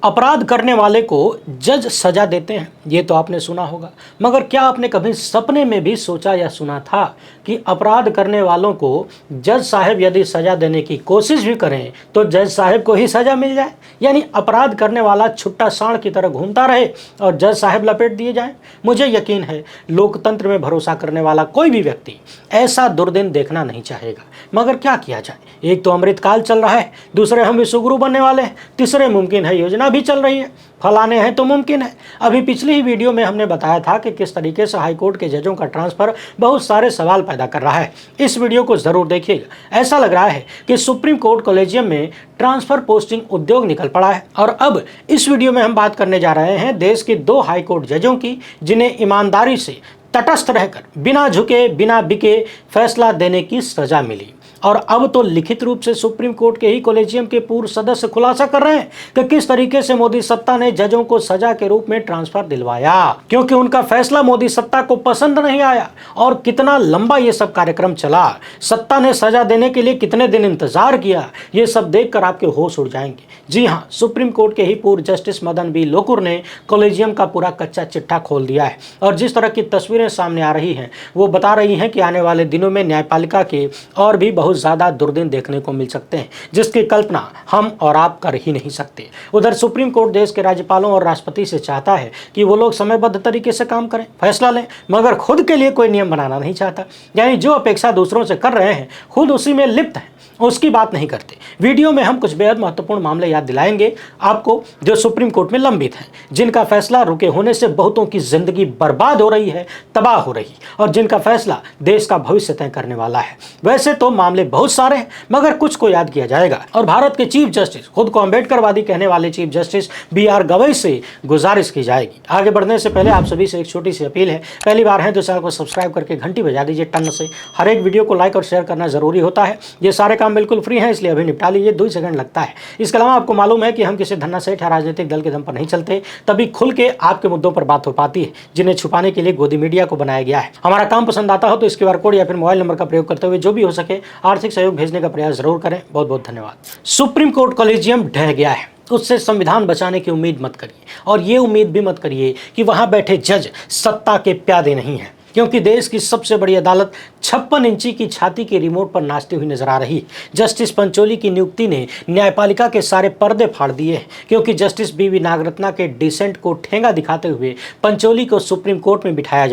अपराध करने वाले को जज सजा देते हैं, ये तो आपने सुना होगा। मगर क्या आपने कभी सपने में भी सोचा या सुना था कि अपराध करने वालों को जज साहब यदि सजा देने की कोशिश भी करें तो जज साहब को ही सजा मिल जाए? यानी अपराध करने वाला छुट्टा सांड की तरह घूमता रहे और जज साहब लपेट दिए जाएं। मुझे यकीन है लोकतंत्र में भरोसा करने वाला कोई भी व्यक्ति ऐसा दुर्दिन देखना नहीं चाहेगा। मगर क्या किया जाए? एक तो अमृतकाल चल रहा है, दूसरे हम विश्वगुरु बनने वाले हैं, तीसरे मुमकिन है योजना भी चल रही है, फलाने हैं तो मुमकिन है। अभी पिछली ही वीडियो में हमने बताया था कि किस तरीके से हाईकोर्ट के जजों का ट्रांसफर बहुत सारे सवाल पैदा कर रहा है। इस वीडियो को जरूर देखिएगा। ऐसा लग रहा है कि सुप्रीम कोर्ट कॉलेजियम में ट्रांसफर पोस्टिंग उद्योग निकल पड़ा है। और अब इस वीडियो में हम बात करने जा रहे हैं देश के 2 हाईकोर्ट जजों की, जिन्हें ईमानदारी से तटस्थ रहकर बिना झुके बिना बिके फैसला देने की सजा मिली। और अब तो लिखित रूप से सुप्रीम कोर्ट के ही कॉलेजियम के पूर्व सदस्य खुलासा कर रहे हैं कि किस तरीके से मोदी सत्ता ने जजों को सजा के रूप में ट्रांसफर दिलवाया, क्योंकि उनका फैसला मोदी सत्ता को पसंद नहीं आया। और कितना लंबा ये सब कार्यक्रम चला, सत्ता ने सजा देने के लिए कितने दिन इंतजार किया, ये सब देखकर आपके होश उड़ जाएंगे। जी हाँ, सुप्रीम कोर्ट के ही पूर्व जस्टिस मदन बी लोकुर ने कॉलेजियम का पूरा कच्चा चिट्ठा खोल दिया है। और जिस तरह की तस्वीरें सामने आ रही हैं वो बता रही हैं कि आने वाले दिनों में न्यायपालिका के और भी बहुत ज्यादा दुर्दिन देखने को मिल सकते हैं, जिसकी कल्पना हम और आप कर ही नहीं सकते। उधर सुप्रीम कोर्ट देश के राज्यपालों और राष्ट्रपति से चाहता है कि वो लोग समयबद्ध तरीके से काम करें, फैसला लें, मगर खुद के लिए कोई नियम बनाना नहीं चाहता। यानी जो अपेक्षा दूसरों से कर रहे हैं खुद उसी में लिप्त है, उसकी बात नहीं करते। वीडियो में हम कुछ बेहद महत्वपूर्ण मामले याद दिलाएंगे आपको जो सुप्रीम कोर्ट में लंबित हैं, जिनका फैसला रुके होने से बहुतों की जिंदगी बर्बाद हो रही है, तबाह हो रही, और जिनका फैसला देश का भविष्य तय करने वाला है। वैसे तो मामले बहुत सारे हैं, मगर कुछ को याद किया जाएगा। और भारत के चीफ जस्टिस, खुद को अम्बेडकरवादी कहने वाले चीफ जस्टिस BR गवई से गुजारिश की जाएगी। आगे बढ़ने से पहले आप सभी से एक छोटी सी अपील है, पहली बार है तो चैनल को सब्सक्राइब करके घंटी बजा दीजिए टन से। हर एक वीडियो को लाइक और शेयर करना जरूरी होता है। ये सारे काम बिल्कुल फ्री है, इसलिए अभी निपटा लीजिए, 2 सेकंड लगता है। इसके अलावा आपको मालूम है कि हम किसी धन्ना सेठ या राजनीतिक दल के दम पर नहीं चलते, तभी खुल के आपके मुद्दों पर बात हो पाती है, जिन्हें छुपाने के लिए गोदी मीडिया को बनाया गया है। हमारा काम पसंद आता हो तो इस QR कोड या फिर मोबाइल नंबर का प्रयोग करते हुए जो भी हो सके आर्थिक सहयोग भेजने का प्रयास जरूर करें। बहुत बहुत धन्यवाद। सुप्रीम कोर्ट कॉलेजियम ढह गया है, उससे संविधान बचाने की उम्मीद मत करिए, और ये उम्मीद भी मत करिए कि वहां बैठे जज सत्ता के प्यादे नहीं हैं, क्योंकि देश की सबसे बड़ी अदालत 56 इंची की छाती के रिमोट पर नाचती हुई नजर आ रही है। जस्टिस पंचोली की नियुक्ति ने न्यायपालिका के सारे पर्दे फाड़ दिए हैं, क्योंकि जस्टिस BV नागरत्ना के डिसेंट को ठेंगा दिखाते हुए पंचोली को सुप्रीम कोर्ट में बिठाया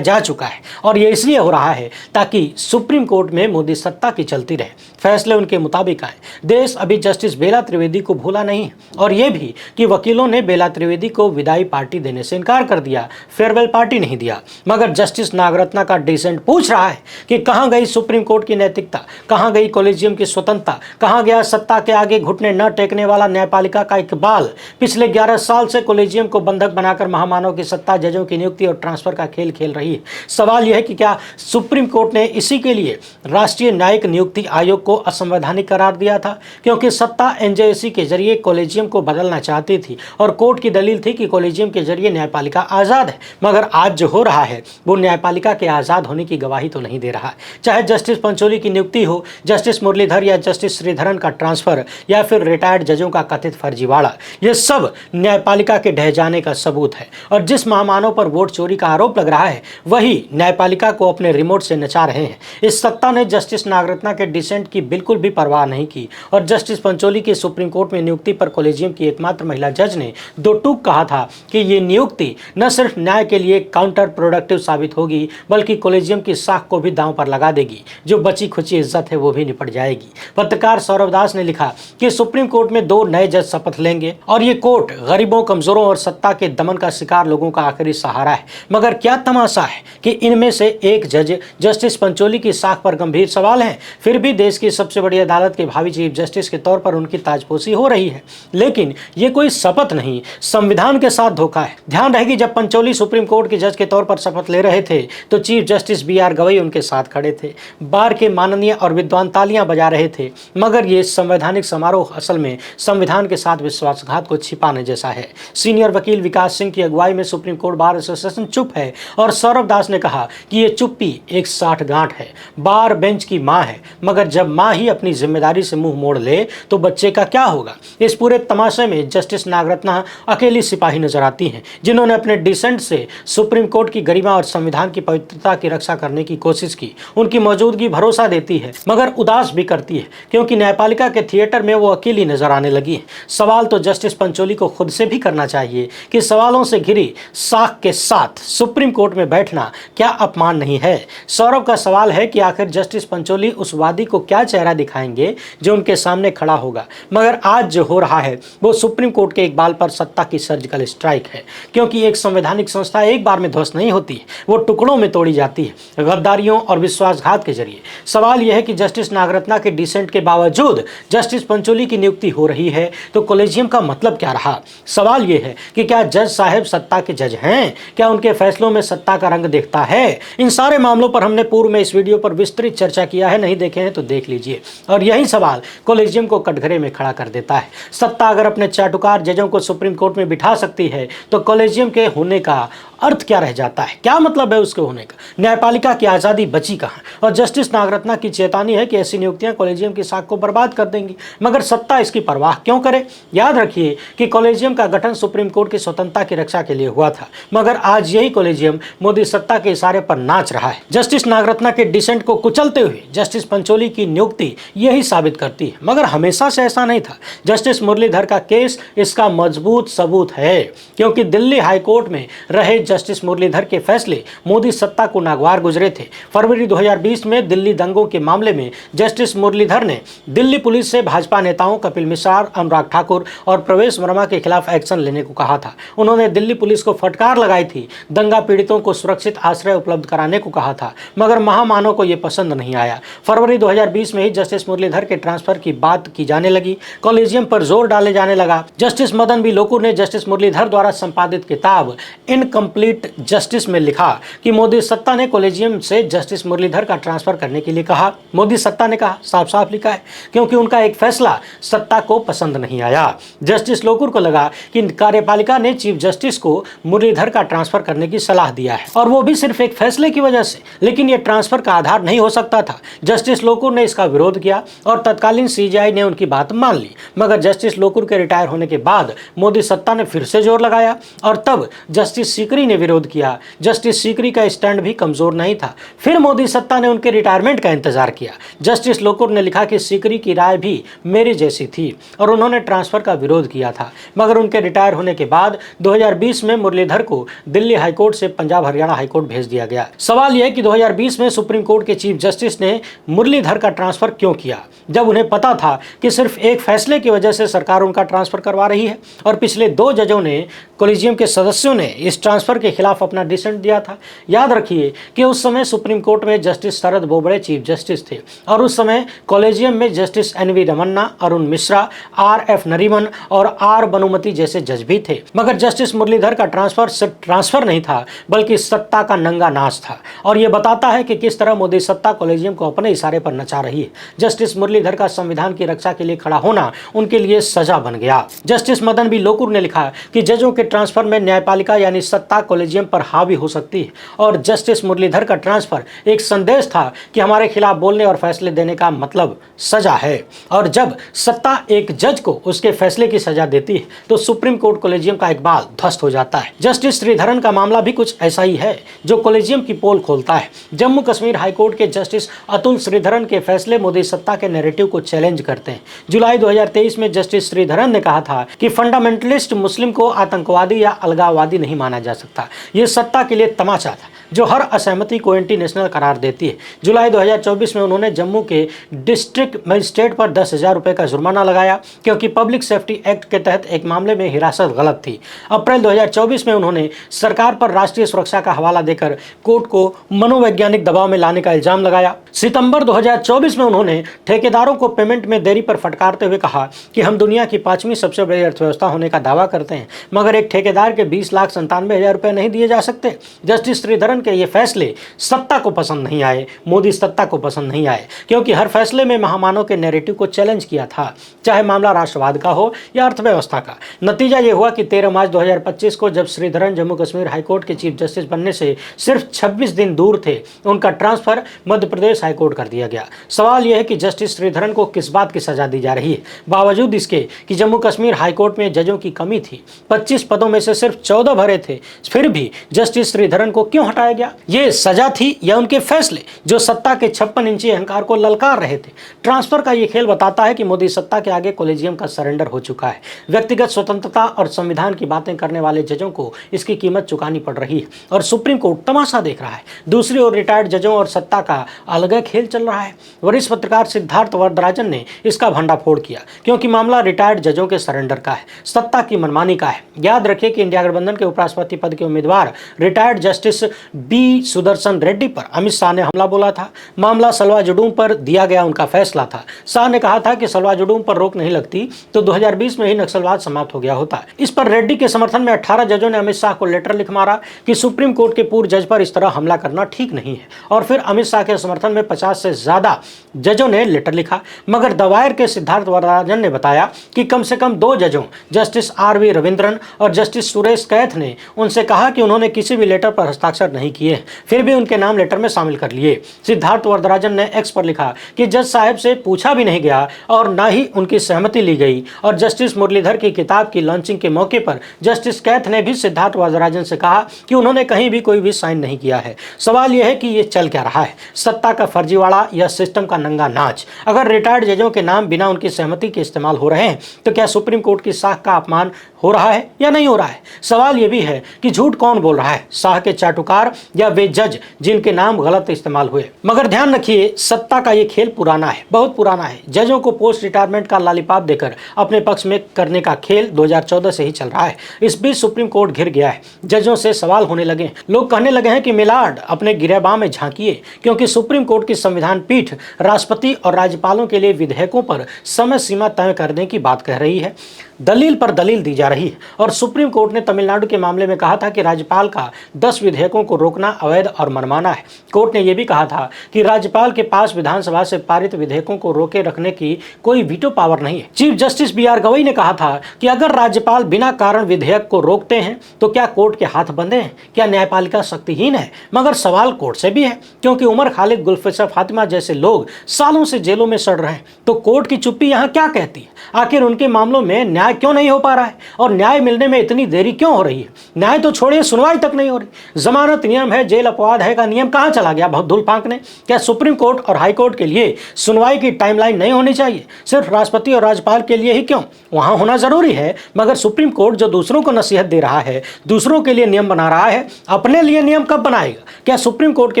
जा चुका है। और ये इसलिए हो रहा है ताकि सुप्रीम कोर्ट में मोदी सत्ता की चलती रहे, फैसले उनके मुताबिक आए। देश अभी जस्टिस बेला त्रिवेदी को भूला नहीं है, और ये भी कि वकीलों ने बेला त्रिवेदी को विदाई पार्टी देने से इनकार कर दिया, फेयरवेल पार्टी नहीं दिया। मगर जस्टिस नागरत्ना का डिसेंट पूछ रहा है कि कहां गई सुप्रीम कोर्ट की नैतिकता, कहां गई कॉलेजियम की स्वतंत्रता, कहां गया सत्ता के आगे घुटने न टेकने वाला न्यायपालिका का इकबाल। पिछले 11 साल से कॉलेजियम को बंधक बनाकर महामानव की सत्ता जजों की नियुक्ति और ट्रांसफर का खेल खेल रही है। सवाल यह है कि क्या सुप्रीम कोर्ट ने इसी के लिए राष्ट्रीय न्यायिक नियुक्ति आयोग को असंवैधानिक करार दिया था, क्योंकि सत्ता NJSC के जरिए कॉलेजियम को बदलना चाहती थी, और कोर्ट की दलील थी कि कॉलेजियम के जरिए न्यायपालिका आजाद है। मगर आज जो हो रहा है वो न्यायपालिका के आजाद होने की गवाही तो नहीं दे रहा है। चाहे जस्टिस पंचोली की नियुक्ति हो, जस्टिस मुरलीधर या जस्टिस श्रीधरन का ट्रांसफर, या फिर रिटायर्ड जजों का कथित फर्जीवाड़ा, ये सब न्यायपालिका के ढह जाने का सबूत है। और जिस महामानव पर वोट चोरी का आरोप लग रहा है वही न्यायपालिका को अपने रिमोट से नचा रहे हैं। इस सत्ता ने जस्टिस नागरत्ना के डिसेंट की बिल्कुल भी परवाह नहीं की, और जस्टिस पंचोली की सुप्रीम कोर्ट में नियुक्ति पर कॉलेजियम की एकमात्र महिला जज ने 2 टूक कहा था कि ये नियुक्ति न सिर्फ न्याय के लिए काउंटर प्रोडक्टिव साबित होगी, बल्कि कॉलेजियम की साख को भी दांव पर लगा देगी। जो बची खुची इज्जत है वो भी निपट जाएगी। पत्रकार सौरभ दास ने लिखा कि सुप्रीम कोर्ट में 2 नए जज शपथ लेंगे, और ये कोर्ट गरीबों, कमजोरों और सत्ता के दमन का शिकार लोगों का आखिरी सहारा है। मगर क्या तमाशा है कि इनमें से एक जज जस्टिस पंचोली की साख पर गंभीर सवाल है, फिर भी देश की सबसे बड़ी अदालत के भावी चीफ जस्टिस के तौर पर उनकी ताजपोशी हो रही है। लेकिन ये कोई शपथ नहीं, संविधान के साथ धोखा है। ध्यान रहेगी, जब पंचोली सुप्रीम कोर्ट के जज के तौर पर शपथ शपथ ले रहे थे तो चीफ जस्टिस BR गवई उनके साथ खड़े थे। बार के माननीय और विद्वान तालियां बजा रहे थे, मगर ये संवैधानिक समारोह असल में संविधान के साथ विश्वासघात को छिपाने जैसा है। सीनियर वकील विकास सिंह की अगुवाई में सुप्रीम कोर्ट बार एसोसिएशन चुप है और सौरभ दास ने कहा कि ये चुप्पी एक साठगांठ है। बार बेंच की मां है, मगर जब मां ही अपनी जिम्मेदारी से मुंह मोड़ ले तो बच्चे का क्या होगा। इस पूरे तमाशे में जस्टिस नागरत्ना अकेली सिपाही नजर आती हैं, जिन्होंने अपने डिसेंट से सुप्रीम कोर्ट की गरिमा और संविधान की पवित्रता की रक्षा करने की कोशिश की। उनकी मौजूदगी भरोसा देती है, मगर उदास भी करती है, क्योंकि न्यायपालिका के थिएटर में वो अकेली नजर आने लगी है। सवाल तो जस्टिस पंचोली को खुद से भी करना चाहिए कि सवालों से घिरी साख के साथ सुप्रीम कोर्ट में बैठना क्या अपमान नहीं है। सौरभ का सवाल है कि आखिर जस्टिस पंचोली उस वादी को क्या चेहरा दिखाएंगे जो उनके सामने खड़ा होगा। मगर आज जो हो रहा है वो सुप्रीम कोर्ट के इकबाल पर सत्ता की सर्जिकल स्ट्राइक है, क्योंकि एक संवैधानिक संस्था एक बार में ध्वस्त नहीं होती, वो टुकड़ों में तोड़ी जाती है, गद्दारियों और विश्वासघात के जरिए। सवाल यह है कि जस्टिस नागरत्ना के डिसेंट के बावजूद जस्टिस पंचोली की नियुक्ति हो रही है तो कॉलेजियम का मतलब क्या रहा। सवाल यह है कि क्या जज साहब सत्ता के जज हैं, क्या उनके फैसलों में सत्ता का रंग दिखता है। इन सारे मामलों पर हमने पूर्व में इस वीडियो पर विस्तृत चर्चा किया है, नहीं देखे हैं तो देख लीजिए। और यही सवाल कॉलेजियम को कटघरे में खड़ा कर देता है। सत्ता अगर अपने चाटुकार जजों को सुप्रीम कोर्ट में बिठा सकती है तो कॉलेजियम के होने का अर्थ क्या रह जाता है, क्या मतलब है उसके होने का। न्यायपालिका की आज़ादी बची कहाँ। और जस्टिस नागरत्ना की चेतावनी है कि ऐसी नियुक्तियां कॉलेजियम की साख को बर्बाद कर देंगी, मगर सत्ता इसकी परवाह क्यों करे। याद रखिए कि कॉलेजियम का गठन सुप्रीम कोर्ट की स्वतंत्रता की रक्षा के लिए हुआ था, मगर आज यही कॉलेजियम मोदी सत्ता के इशारे पर नाच रहा है। जस्टिस नागरत्ना के डिसेंट को कुचलते हुए जस्टिस पंचोली की नियुक्ति यही साबित करती है, मगर हमेशा से ऐसा नहीं था। जस्टिस मुरलीधर का केस इसका मजबूत सबूत है, क्योंकि दिल्ली हाईकोर्ट में रहे जस्टिस मुरलीधर के फैसले मोदी सत्ता को नागवार गुजरे थे। फरवरी 2020 में दिल्ली दंगों के मामले में जस्टिस मुरलीधर ने दिल्ली पुलिस से भाजपा नेताओं कपिल मिश्रा, अनुराग ठाकुर और प्रवेश वर्मा के खिलाफ एक्शन लेने को कहा था। उन्होंने दिल्ली पुलिस को फटकार लगाई थी, दंगा पीड़ितों को सुरक्षित आश्रय उपलब्ध कराने को कहा था, मगर महामानव को यह पसंद नहीं आया। फरवरी 2020 में ही जस्टिस मुरलीधर के ट्रांसफर की बात की जाने लगी, कॉलेजियम पर जोर डाले जाने लगा। जस्टिस मदन बी लोकुर ने जस्टिस मुरलीधर द्वारा संपादित किताब इनकम्प्लीट जस्टिस में लिखा कि मोदी सत्ता ने कॉलेजियम से जस्टिस मुरलीधर का ट्रांसफर करने के लिए कहा। मोदी सत्ता ने कहा, साफ साफ लिखा है, क्योंकि उनका एक फैसला सत्ता को पसंद नहीं आया। जस्टिस लोकुर को लगा कि कार्यपालिका ने चीफ जस्टिस को मुरलीधर का ट्रांसफर करने की सलाह दिया है, और वो भी सिर्फ एक फैसले की वजह से, लेकिन यह ट्रांसफर का आधार नहीं हो सकता था। जस्टिस लोकुर ने इसका विरोध किया और तत्कालीन CJI ने उनकी बात मान ली, मगर जस्टिस लोकुर के रिटायर होने के बाद मोदी सत्ता ने फिर से जोर लगाया और तब जस्टिस सीकरी ने विरोध किया। जस्टिस सीकरी का स्टैंड भी कमजोर नहीं था। फिर मोदी सत्ता ने उनके रिटायरमेंट का इंतजार किया। जस्टिस लोकुर ने लिखा कि सीकरी की राय भी मेरी जैसी थी और उन्होंने ट्रांसफर का विरोध किया था, मगर उनके रिटायर होने के बाद 2020 में मुरलीधर को दिल्ली हाईकोर्ट से पंजाब हरियाणा हाईकोर्ट भेज दिया गया। सवाल यह कि 2020 में सुप्रीम कोर्ट के चीफ जस्टिस ने मुरलीधर का ट्रांसफर क्यों किया, जब उन्हें पता था कि सिर्फ एक फैसले की वजह से सरकार उनका ट्रांसफर करवा रही है और पिछले 2 जजों ने, कॉलेजियम के सदस्यों ने इस ट्रांसफर के खिलाफ अपना डिसेंट दिया था। याद रखिए कि उस समय सुप्रीम कोर्ट में justice Sharad Bobde chief justice थे और उस समय कॉलेजियम में justice NV Ramana, Arun Mishra, RF Nariman और R बनुमती जैसे जज भी थे। मगर जस्टिस मुरलीधर का ट्रांसफर सिर्फ ट्रांसफर नहीं था, बल्कि सत्ता का नंगा नाच था, और यह बताता है कि किस तरह मोदी सत्ता कॉलेजियम को अपने इशारे पर नचा रही है। जस्टिस मुरलीधर का संविधान की रक्षा के लिए खड़ा होना उनके लिए सजा बन गया। जस्टिस मदन बी लोकुर ने लिखा कि जजों के ट्रांसफर में न्यायपालिका यानी सत्ता कॉलेजियम पर हावी हो सकती है, और जस्टिस मुरलीधर का ट्रांसफर एक संदेश था कि हमारे खिलाफ बोलने और फैसले देने का मतलब सजा है। और जब सत्ता एक जज को उसके फैसले की सजा देती है तो सुप्रीम कोर्ट कॉलेजियम का इकबाल ध्वस्त हो जाता है। जस्टिस श्रीधरन का मामला भी कुछ ऐसा ही है, जो कॉलेजियम की पोल खोलता है। जम्मू कश्मीर हाईकोर्ट के जस्टिस अतुल श्रीधरन के फैसले मोदी सत्ता के नैरेटिव को चैलेंज करते हैं। जुलाई 2023 में जस्टिस श्रीधरन ने कहा था कि फंडामेंटलिस्ट मुस्लिम को आतंकवादी या अलगाववादी नहीं माना जा सकता। यह सत्ता के लिए तमाचा था जो हर असहमति को एंटी नेशनल करार देती है। जुलाई 2024 में उन्होंने जम्मू के डिस्ट्रिक्ट मजिस्ट्रेट पर 10,000 रुपये का जुर्माना लगाया, क्योंकि पब्लिक सेफ्टी एक्ट के तहत एक मामले में हिरासत गलत थी। अप्रैल 2024 में उन्होंने सरकार पर राष्ट्रीय सुरक्षा का हवाला देकर कोर्ट को मनोवैज्ञानिक दबाव में लाने का इल्जाम लगाया। सितंबर 2024 में उन्होंने ठेकेदारों को पेमेंट में देरी पर फटकारते हुए कहा कि हम दुनिया की 5वीं सबसे बड़ी अर्थव्यवस्था होने का दावा करते हैं, मगर एक ठेकेदार के 20,97,000 रुपये नहीं दिए जा सकते। जस्टिस श्रीधरन गठबंधन के ये फैसले सत्ता को पसंद नहीं आए, मोदी सत्ता को पसंद नहीं आए, क्योंकि हर फैसले में महामानव के नैरेटिव को चैलेंज किया था, चाहे मामला राष्ट्रवाद का हो या अर्थव्यवस्था का। नतीजा ये हुआ कि 13 मार्च 2025 को जब श्रीधरन जम्मू कश्मीर हाईकोर्ट के चीफ जस्टिस बनने से सिर्फ 26 दिन दूर थे, उनका ट्रांसफर मध्य प्रदेश हाईकोर्ट कर दिया गया। सवाल यह है कि जस्टिस श्रीधरन को किस बात की सजा दी जा रही है, बावजूद इसके कि जम्मू कश्मीर हाईकोर्ट में जजों की कमी थी, 25 पदों में से सिर्फ 14 भरे थे, फिर भी जस्टिस श्रीधरन को क्यों हटाया गया? ये सजा थी या उनके फैसले जो सत्ता के 56 इंची अहंकार को ललकार रहे थे? ट्रांसफर का ये खेल बताता है कि मोदी सत्ता के आगे कोलेजियम का सरेंडर हो चुका है। व्यक्तिगत स्वतंत्रता और संविधान की बातें करने वाले जजों को इसकी कीमत चुकानी पड़ रही है और सुप्रीम कोर्ट तमाशा देख रहा है। दूसरी ओर रिटायर्ड जजों और सत्ता का अलग खेल चल रहा है। वरिष्ठ पत्रकार सिद्धार्थ वरदराजन ने इसका भंडाफोड़ किया, क्योंकि मामला रिटायर्ड जजों के सरेंडर का है, सत्ता की मनमानी का है। याद रखिए कि इंडिया गठबंधन के उपराष्ट्रपति पद के उम्मीदवार retired justice B Sudarshan Reddy पर अमित शाह ने हमला बोला था। मामला सलवा जुडूम पर दिया गया उनका फैसला था। शाह ने कहा था कि सलवा जुडूम पर रोक नहीं लगती तो 2020 में ही नक्सलवाद समाप्त हो गया होता। इस पर रेड्डी के समर्थन में 18 जजों ने अमित शाह को लेटर लिख मारा कि सुप्रीम कोर्ट के पूर्व जज पर इस तरह हमला करना ठीक नहीं है। और फिर अमित शाह के समर्थन में 50 से ज्यादा जजों ने लेटर लिखा। मगर दवायर के सिद्धार्थ वरदराजन ने बताया कि कम से कम 2 जजों जस्टिस आर.वी. रविंद्रन और जस्टिस सुरेश कैथ ने उनसे कहा कि उन्होंने किसी भी लेटर पर हस्ताक्षर नहीं किए, फिर भी उनके नाम लेटर में शामिल कर लिए। सिद्धार्थ वरदराजन ने एक्स पर लिखा कि जज साहब से पूछा भी नहीं गया और ना ही उनकी सहमति ली गई। और जस्टिस मुरलीधर की किताब की लॉन्चिंग के मौके पर जस्टिस कैथ ने भी सिद्धार्थ वरदराजन से कहा कि उन्होंने कहीं भी कोई भी साइन नहीं किया है। सवाल यह है कि ये चल क्या रहा है, सत्ता का फर्जीवाड़ा या सिस्टम का नंगा नाच? अगर रिटायर्ड जजों के नाम बिना उनकी सहमति के इस्तेमाल हो रहे हैं तो क्या सुप्रीम कोर्ट की साख का अपमान हो रहा है या नहीं हो रहा है? सवाल यह भी है कि झूठ कौन बोल रहा है, शाह के चाटुकार या वे जज जिनके नाम गलत इस्तेमाल हुए? मगर ध्यान रखिए, सत्ता का ये खेल पुराना है, बहुत पुराना है। जजों को पोस्ट रिटायरमेंट का लॉलीपॉप देकर अपने पक्ष में करने का खेल 2014 से ही चल रहा है। इस बीच सुप्रीम कोर्ट घिर गया है, जजों से सवाल होने लगे, लोग कहने लगे हैं कि मिलाड अपने गिरेबां में झांकिए, क्योंकि सुप्रीम कोर्ट की संविधान पीठ राष्ट्रपति और राज्यपालों के लिए विधेयकों पर समय सीमा तय करने की बात कह रही है। दलील पर दलील दी जा रही है और सुप्रीम कोर्ट ने तमिलनाडु के मामले में कहा था कि राज्यपाल का 10 विधेयकों को रोकना अवैध और मनमाना है। कोर्ट ने यह भी कहा था कि राज्यपाल के पास विधानसभा से पारित विधेयकों को रोके रखने की कोई वीटो पावर नहीं है। Chief justice B R. गवई ने कहा था कि अगर राज्यपाल बिना कारण विधेयक को रोकते हैं तो क्या कोर्ट के हाथ बंधे हैं? क्या न्यायपालिका शक्तिहीन है? मगर सवाल कोर्ट से भी है, क्योंकि उमर खालिद, गुलफिशर फातिमा जैसे लोग सालों से जेलों में सड़ रहे हैं। तो कोर्ट की चुप्पी यहाँ क्या कहती है? आखिर उनके मामलों में न्याय क्यों नहीं हो पा रहा है और न्याय मिलने में इतनी देरी क्यों हो रही है? न्याय तो छोड़िए, सुनवाई तक नहीं हो रही। जमानत नियम है, जेल अपवाद है का नियम कहां चला गया धूल फांकने? क्या सुप्रीम कोर्ट और हाई कोर्ट के लिए सुनवाई की टाइमलाइन नहीं होनी चाहिए? सिर्फ राष्ट्रपति और राज्यपाल के लिए ही क्यों? वहां होना जरूरी है, मगर सुप्रीम कोर्ट जो दूसरों को नसीहत दे रहा है, दूसरों के लिए नियम बना रहा है, अपने लिए नियम कब बनाएगा? क्या सुप्रीम कोर्ट के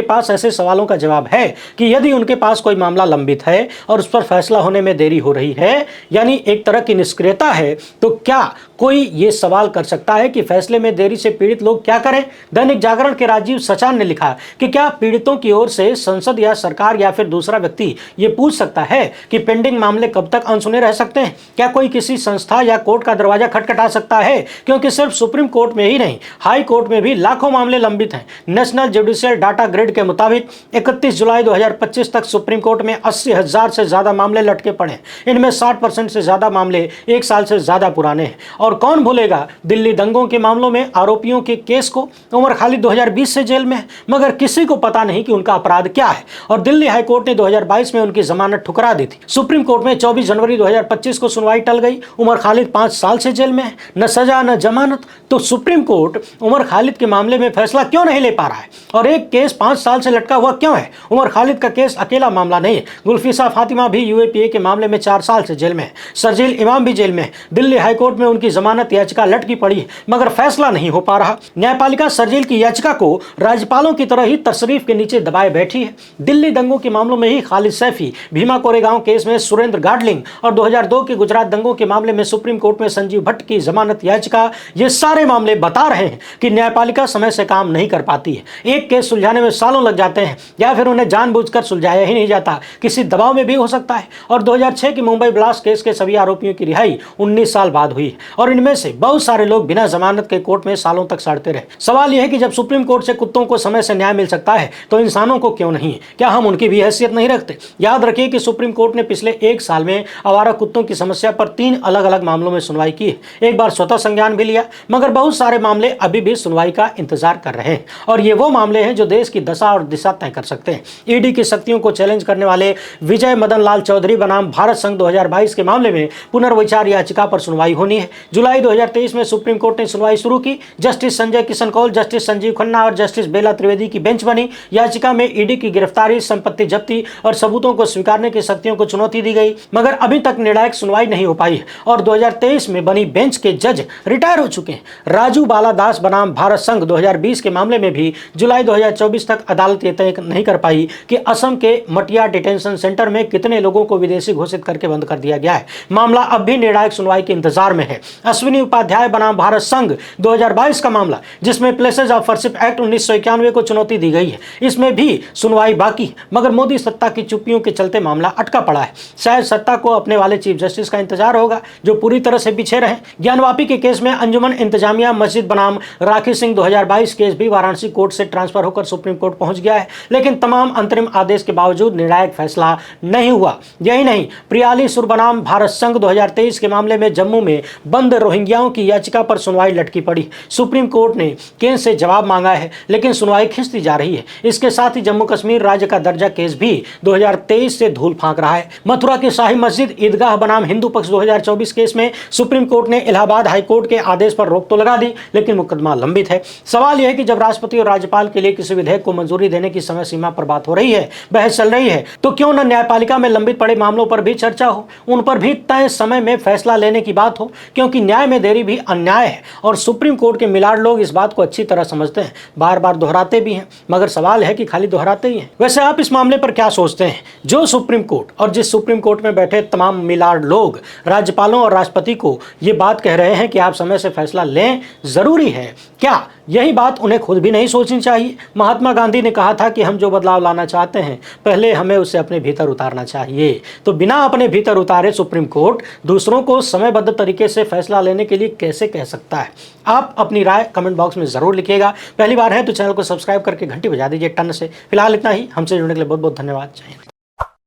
पास ऐसे सवालों का जवाब है कि यदि उनके पास कोई मामला लंबित है और उस पर फैसला होने में देरी हो रही है, यानी एक तरह की निष्क्रियता है, तो क्या कोई ये सवाल कर सकता है कि फैसले में देरी से पीड़ित लोग क्या करें? दैनिक जागरण के राजीव सचान ने लिखा कि क्या पीड़ितों की ओर से संसद या सरकार या फिर दूसरा व्यक्ति ये पूछ सकता है कि पेंडिंग मामले कब तक अनसुने रह सकते हैं? क्या कोई किसी संस्था या कोर्ट का दरवाजा खटखटा सकता है? क्योंकि सिर्फ सुप्रीम कोर्ट में ही नहीं, हाई कोर्ट में भी लाखों मामले लंबित हैं। नेशनल जुडिशियल डाटा ग्रिड के मुताबिक 31 जुलाई 2025 तक सुप्रीम कोर्ट में 80,000 से ज्यादा मामले लटके पड़े। इनमें 60% से ज्यादा मामले 1 साल से ज्यादा पुराने हैं। और कौन भूलेगा दिल्ली दंगों के मामलों में आरोपियों के केस को? उमर खालिद 2020 से जेल में है, मगर किसी को पता नहीं कि उनका अपराध क्या है। और दिल्ली हाईकोर्ट ने 2022 में उनकी जमानत ठुकरा दी थी। सुप्रीम कोर्ट में 24 जनवरी 2025 को सुनवाई टल गई। उमर खालिद 5 साल से जेल में है, न सजा न जमानत। तो सुप्रीम कोर्ट उमर खालिद के मामले में फैसला क्यों नहीं ले पा रहा है? और एक केस 5 साल से लटका हुआ क्यों है? उमर खालिद का केस अकेला मामला नहीं है। गुलफिशा फातिमा भी यूएपीए के मामले में 4 साल से जेल में है। शर्जील इमाम भी जेल में है। दिल्ली हाईकोर्ट में उनकी जमानत याचिका लटकी पड़ी है, मगर फैसला नहीं हो पा रहा। न्यायपालिका शर्जील की याचिका को राज्यपालों की तरह ही तशरीफ के नीचे दबाए बैठी है। दिल्ली दंगों के मामलों में ही खालिद सैफी, भीमा कोरेगांव केस में सुरेंद्र गाडलिंग और 2002 के गुजरात दंगों के मामले में सुप्रीम कोर्ट में संजीव भट्ट की जमानत याचिका, ये सारे मामले बता रहे हैं कि न्यायपालिका समय से काम नहीं कर पाती है। एक केस सुलझाने में सालों लग जाते हैं या फिर उन्हें जानबूझकर सुलझाया ही नहीं जाता, किसी दबाव में भी हो सकता है। और 2006 की मुंबई ब्लास्ट केस के सभी आरोपियों की रिहाई 19 साल बाद हुई और और इनमें से बहुत सारे लोग बिना जमानत के कोर्ट में सालों तक सड़ते रहे। सवाल यह है कि जब सुप्रीम कोर्ट से कुत्तों को समय से न्याय मिल सकता है तो इंसानों को क्यों नहीं? क्या हम उनकी भी हैसियत नहीं रखते? याद रखिए कि सुप्रीम कोर्ट ने पिछले 1 साल में आवारा कुत्तों की समस्या पर 3 अलग अलग मामलों में सुनवाई की है। एक बार स्वतः संज्ञान भी लिया, मगर बहुत सारे मामले अभी भी सुनवाई का इंतजार कर रहे हैं और ये वो मामले हैं जो देश की दशा और दिशा तय कर सकते हैं। ईडी की शक्तियों को चैलेंज करने वाले विजय मदन लाल चौधरी बनाम भारत संघ 2022 के मामले में पुनर्विचार याचिका पर सुनवाई होनी है। जुलाई 2023 में सुप्रीम कोर्ट ने सुनवाई शुरू की। जस्टिस संजय किशन कौल, जस्टिस संजीव खन्ना और जस्टिस बेला त्रिवेदी की बेंच बनी। याचिका में ईडी की गिरफ्तारी, संपत्ति जब्ती और सबूतों को स्वीकारने की शक्तियों को चुनौती दी गई, मगर अभी तक निर्णायक सुनवाई नहीं हो पाई है और 2023 में बनी बेंच के जज रिटायर हो चुके हैं। राजू बाला दास बनाम भारत संघ 2020 के मामले में भी जुलाई 2024 तक अदालत ये तय नहीं कर पाई कि असम के मटिया डिटेंशन सेंटर में कितने लोगों को विदेशी घोषित करके बंद कर दिया गया है। मामला अब भी निर्णायक सुनवाई के इंतजार में है। अश्विनी उपाध्याय बनाम भारत संघ 2022 का मामला, जिसमें प्लेसेस ऑफ वर्शिप एक्ट 1991 को चुनौती दी गई है, इसमें भी सुनवाई बाकी है, मगर मोदी सत्ता की चुप्पियों के चलते मामला अटका पड़ा है। शायद सत्ता को अपने वाले चीफ जस्टिस का इंतजार होगा जो पूरी तरह से पीछे रहे। ज्ञानवापी के केस में अंजुमन इंतजामिया मस्जिद बनाम राखी सिंह 2022 केस भी वाराणसी कोर्ट से ट्रांसफर होकर सुप्रीम कोर्ट पहुंच गया है, लेकिन तमाम अंतरिम आदेश के बावजूद निर्णायक फैसला नहीं हुआ। यही नहीं, प्रियाली सुर बनाम भारत संघ 2023 के मामले में जम्मू में बंद रोहिंग्याओं की याचिका पर सुनवाई लटकी पड़ी। सुप्रीम कोर्ट ने केंद्र से जवाब मांगा है, लेकिन सुनवाई खिंचती जा रही है। इसके साथ ही जम्मू कश्मीर राज्य का दर्जा केस भी 2023 से धूल फांक रहा है। मथुरा की शाही मस्जिद ईदगाह बनाम हिंदू पक्ष 2024 केस में सुप्रीम कोर्ट ने इलाहाबाद हाईकोर्ट के आदेश पर रोक तो लगा दी, लेकिन मुकदमा लंबित है। सवाल यह है कि जब राष्ट्रपति और राज्यपाल के लिए किसी विधेयक को मंजूरी देने की समय सीमा पर बात हो रही है, बहस चल रही है, तो क्यों न न्यायपालिका में लंबित पड़े मामलों पर भी चर्चा हो, उन पर भी तय समय में फैसला लेने की बात हो, क्योंकि न्याय में देरी भी अन्याय है और सुप्रीम कोर्ट के मिलाड़ लोग इस बात को अच्छी तरह समझते हैं, बार बार दोहराते भी हैं, मगर सवाल है कि खाली दोहराते ही हैं। वैसे आप इस मामले पर क्या सोचते हैं? जो सुप्रीम कोर्ट और जिस सुप्रीम कोर्ट में बैठे तमाम मिलाड़ लोग राज्यपालों और राष्ट्रपति को ये बात कह रहे हैं कि आप समय से फैसला लें, जरूरी है, क्या यही बात उन्हें खुद भी नहीं सोचनी चाहिए? महात्मा गांधी ने कहा था कि हम जो बदलाव लाना चाहते हैं पहले हमें उसे अपने भीतर उतारना चाहिए। तो बिना अपने भीतर उतारे सुप्रीम कोर्ट दूसरों को समयबद्ध तरीके से फैसला लेने के लिए कैसे कह सकता है? आप अपनी राय कमेंट बॉक्स में जरूर लिखिएगा। पहली बार है तो चैनल को सब्सक्राइब करके घंटी बजा दीजिए टन से। फिलहाल इतना ही। हमसे जुड़ने के लिए बहुत बहुत धन्यवाद। जय हिंद।